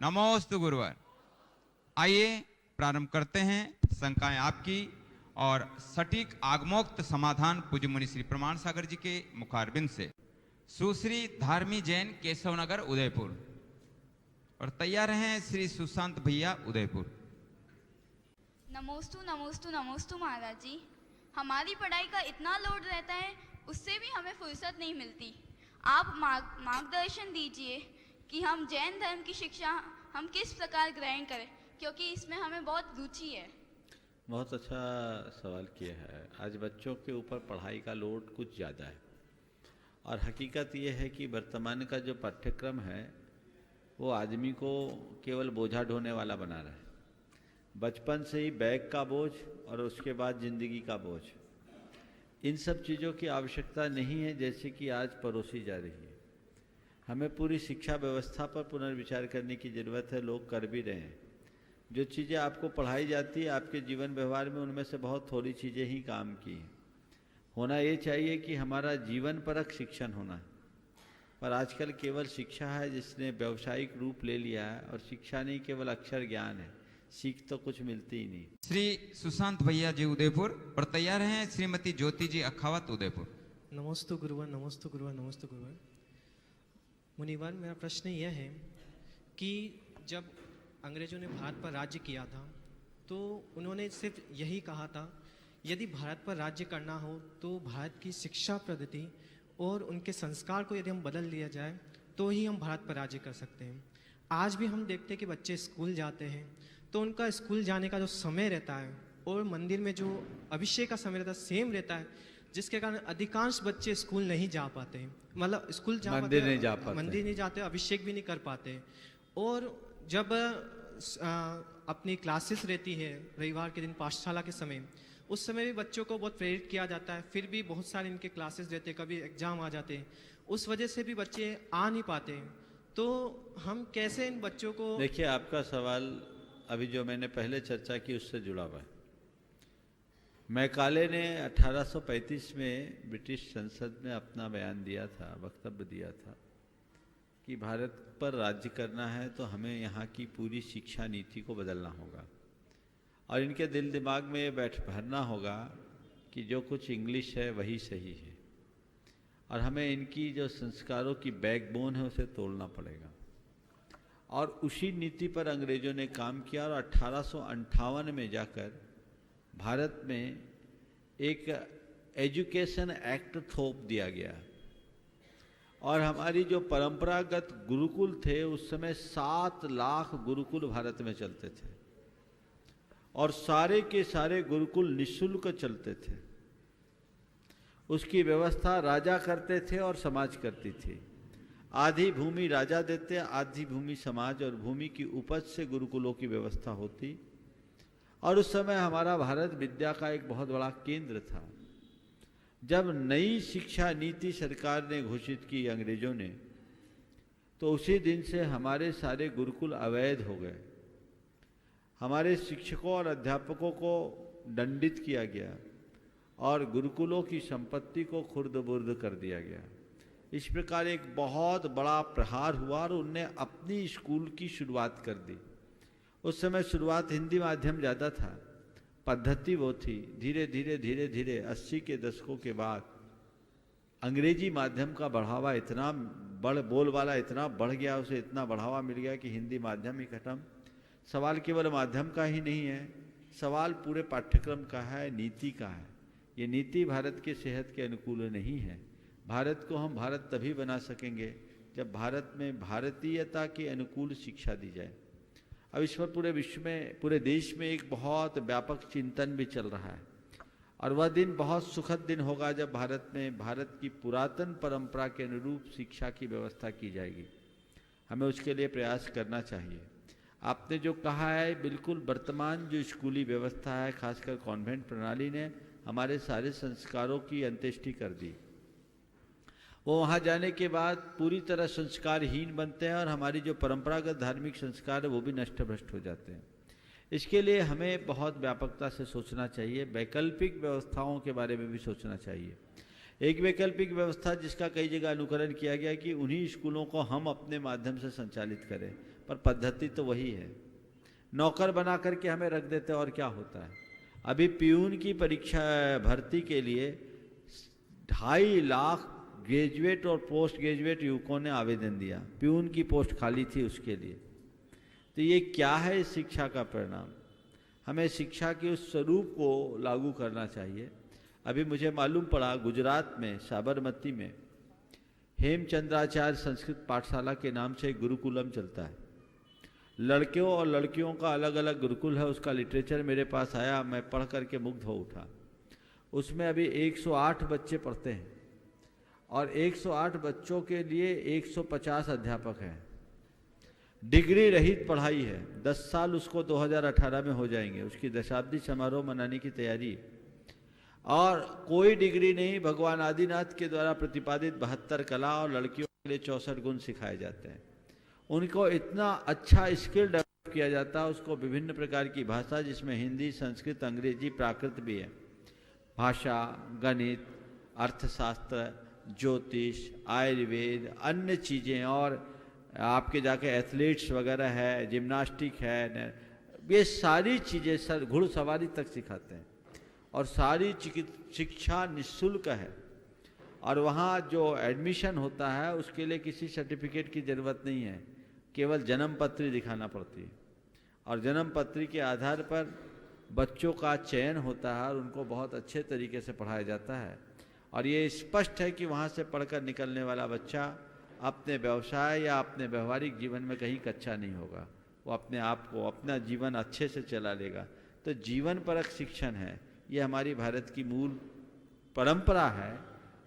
नमोस्तु गुरुवर। आइए प्रारंभ करते हैं शंकाएं आपकी और सटीक आगमोक्त समाधान पूज्य मुनि श्री प्रमाण सागर जी के मुखारबिंद से। सुश्री धार्मी जैन, केशवनगर, उदयपुर। और तैयार हैं श्री सुशांत भैया, उदयपुर। नमोस्तु नमोस्तु नमोस्तु महाराज जी। हमारी पढ़ाई का इतना लोड रहता है, उससे भी हमें फुर्सत नहीं मिलती। आप मार्गदर्शन दीजिए कि हम जैन धर्म की शिक्षा हम किस प्रकार ग्रहण करें, क्योंकि इसमें हमें बहुत रुचि है। बहुत अच्छा सवाल किया है। आज बच्चों के ऊपर पढ़ाई का लोड कुछ ज़्यादा है और हकीकत ये है कि वर्तमान का जो पाठ्यक्रम है वो आदमी को केवल बोझा ढोने वाला बना रहा है। बचपन से ही बैग का बोझ और उसके बाद ज़िंदगी का बोझ, इन सब चीज़ों की आवश्यकता नहीं है जैसे कि आज परोसी जा रही है। हमें पूरी शिक्षा व्यवस्था पर पुनर्विचार करने की ज़रूरत है। लोग कर भी रहे हैं। जो चीज़ें आपको पढ़ाई जाती है आपके जीवन व्यवहार में, उनमें से बहुत थोड़ी चीज़ें ही काम की हैं। होना ये चाहिए कि हमारा जीवन परक शिक्षण होना है, पर आजकल केवल शिक्षा है जिसने व्यावसायिक रूप ले लिया है। और शिक्षा नहीं, केवल अक्षर ज्ञान है, सीख तो कुछ मिलती ही नहीं। श्री सुशांत भैया जी, उदयपुर। और तैयार हैं श्रीमती ज्योति जी, अखावत, उदयपुर। नमोस्तु गुरुवर, नमोस्तु गुरुवर, नमोस्तु गुरुवर। मुनिवर, मेरा प्रश्न यह है कि जब अंग्रेजों ने भारत पर राज्य किया था तो उन्होंने सिर्फ यही कहा था, यदि भारत पर राज्य करना हो तो भारत की शिक्षा पद्धति और उनके संस्कार को यदि हम बदल लिया जाए तो ही हम भारत पर राज्य कर सकते हैं। आज भी हम देखते हैं कि बच्चे स्कूल जाते हैं तो उनका स्कूल जाने का जो समय रहता है और मंदिर में जो अभिषेक का समय रहता है सेम रहता है, जिसके कारण अधिकांश बच्चे स्कूल नहीं जा पाते हैं। मतलब स्कूल मंदिर नहीं जा पाते, मंदिर नहीं जाते, अभिषेक भी नहीं कर पाते। और जब अपनी क्लासेस रहती है रविवार के दिन पाठशाला के समय, उस समय भी बच्चों को बहुत प्रेरित किया जाता है। फिर भी बहुत सारे इनके क्लासेस रहते हैं, कभी एग्जाम आ जाते हैं, उस वजह से भी बच्चे आ नहीं पाते हैं। तो हम कैसे इन बच्चों को। देखिए, आपका सवाल अभी जो मैंने पहले चर्चा की उससे जुड़ा हुआ है। मैकाले ने 1835 में ब्रिटिश संसद में अपना बयान दिया था, वक्तव्य दिया था कि भारत पर राज्य करना है तो हमें यहाँ की पूरी शिक्षा नीति को बदलना होगा और इनके दिल दिमाग में ये भरना होगा कि जो कुछ इंग्लिश है वही सही है और हमें इनकी जो संस्कारों की बैकबोन है उसे तोड़ना पड़ेगा। और उसी नीति पर अंग्रेजों ने काम किया और 1858 में जाकर भारत में एक एजुकेशन एक्ट थोप दिया गया और हमारी जो परंपरागत गुरुकुल थे, उस समय 7 लाख गुरुकुल भारत में चलते थे और सारे के सारे गुरुकुल निःशुल्क चलते थे। उसकी व्यवस्था राजा करते थे और समाज करती थी। आधी भूमि राजा देते, आधी भूमि समाज, और भूमि की उपज से गुरुकुलों की व्यवस्था होती। और उस समय हमारा भारत विद्या का एक बहुत बड़ा केंद्र था। जब नई शिक्षा नीति सरकार ने घोषित की अंग्रेजों ने, तो उसी दिन से हमारे सारे गुरुकुल अवैध हो गए। हमारे शिक्षकों और अध्यापकों को दंडित किया गया और गुरुकुलों की संपत्ति को खुर्द-बुर्द कर दिया गया। इस प्रकार एक बहुत बड़ा प्रहार हुआ और उनने अपनी स्कूल की शुरुआत कर दी। उस समय शुरुआत हिंदी माध्यम ज़्यादा था, पद्धति वो थी। धीरे धीरे धीरे धीरे 80 के दशकों के बाद अंग्रेजी माध्यम का बढ़ावा इतना बोलबाला इतना बढ़ गया, उसे इतना बढ़ावा मिल गया कि हिंदी माध्यम ही खत्म। सवाल केवल माध्यम का ही नहीं है, सवाल पूरे पाठ्यक्रम का है, नीति का है। ये नीति भारत के सेहत के अनुकूल नहीं है। भारत को हम भारत तभी बना सकेंगे जब भारत में भारतीयता के अनुकूल शिक्षा दी जाए। अब इस पर पूरे विश्व में, पूरे देश में एक बहुत व्यापक चिंतन भी चल रहा है और वह दिन बहुत सुखद दिन होगा जब भारत में भारत की पुरातन परंपरा के अनुरूप शिक्षा की व्यवस्था की जाएगी। हमें उसके लिए प्रयास करना चाहिए। आपने जो कहा है, बिल्कुल वर्तमान जो स्कूली व्यवस्था है, खासकर कॉन्वेंट प्रणाली ने हमारे सारे संस्कारों की अंत्येष्टि कर दी। वो वहाँ जाने के बाद पूरी तरह संस्कारहीन बनते हैं और हमारी जो परंपरागत धार्मिक संस्कार है वो भी नष्ट भ्रष्ट हो जाते हैं। इसके लिए हमें बहुत व्यापकता से सोचना चाहिए। वैकल्पिक व्यवस्थाओं के बारे में भी सोचना चाहिए। एक वैकल्पिक व्यवस्था जिसका कई जगह अनुकरण किया गया कि उन्हीं स्कूलों को हम अपने माध्यम से संचालित करें, पर पद्धति तो वही है। नौकर बना करके हमें रख देते और क्या होता है। अभी प्यून की परीक्षा भर्ती के लिए 2.5 लाख ग्रेजुएट और पोस्ट ग्रेजुएट युवकों ने आवेदन दिया। प्यून की पोस्ट खाली थी उसके लिए। तो ये क्या है इस शिक्षा का परिणाम। हमें शिक्षा के उस स्वरूप को लागू करना चाहिए। अभी मुझे मालूम पड़ा गुजरात में साबरमती में हेमचंद्राचार्य संस्कृत पाठशाला के नाम से एक गुरुकुलम चलता है। लड़कों और लड़कियों का अलग अलग गुरुकुल है। उसका लिटरेचर मेरे पास आया, मैं पढ़ करके मुग्ध हो उठा। उसमें अभी 108 बच्चे पढ़ते हैं और 108 बच्चों के लिए 150 अध्यापक हैं। डिग्री रहित पढ़ाई है। 10 साल उसको 2018 में हो जाएंगे। उसकी दशाब्दी समारोह मनाने की तैयारी। और कोई डिग्री नहीं, भगवान आदिनाथ के द्वारा प्रतिपादित 72 कला और लड़कियों के लिए 64 गुण सिखाए जाते हैं। उनको इतना अच्छा स्किल डेवलप किया जाता है। उसको विभिन्न प्रकार की भाषा, जिसमें हिंदी, संस्कृत, अंग्रेजी, प्राकृत भी है, भाषा, गणित, अर्थशास्त्र, ज्योतिष, आयुर्वेद, अन्य चीज़ें, और आपके जाके एथलीट्स वगैरह है, जिम्नास्टिक है, ये सारी चीज़ें सर घुड़सवारी तक सिखाते हैं। और सारी शिक्षा निःशुल्क है। और वहाँ जो एडमिशन होता है उसके लिए किसी सर्टिफिकेट की ज़रूरत नहीं है, केवल जन्म पत्री दिखाना पड़ती है। और जन्म पत्री के आधार पर बच्चों का चयन होता है और उनको बहुत अच्छे तरीके से पढ़ाया जाता है। और ये स्पष्ट है कि वहाँ से पढ़कर निकलने वाला बच्चा अपने व्यवसाय या अपने व्यवहारिक जीवन में कहीं कच्चा नहीं होगा। वो अपने आप को, अपना जीवन अच्छे से चला लेगा। तो जीवन परक शिक्षण है, ये हमारी भारत की मूल परंपरा है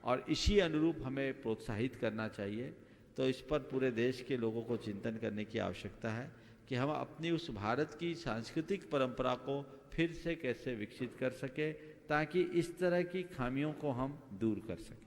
और इसी अनुरूप हमें प्रोत्साहित करना चाहिए। तो इस पर पूरे देश के लोगों को चिंतन करने की आवश्यकता है कि हम अपनी उस भारत की सांस्कृतिक परंपरा को फिर से कैसे विकसित कर सके, ताकि इस तरह की खामियों को हम दूर कर सकें।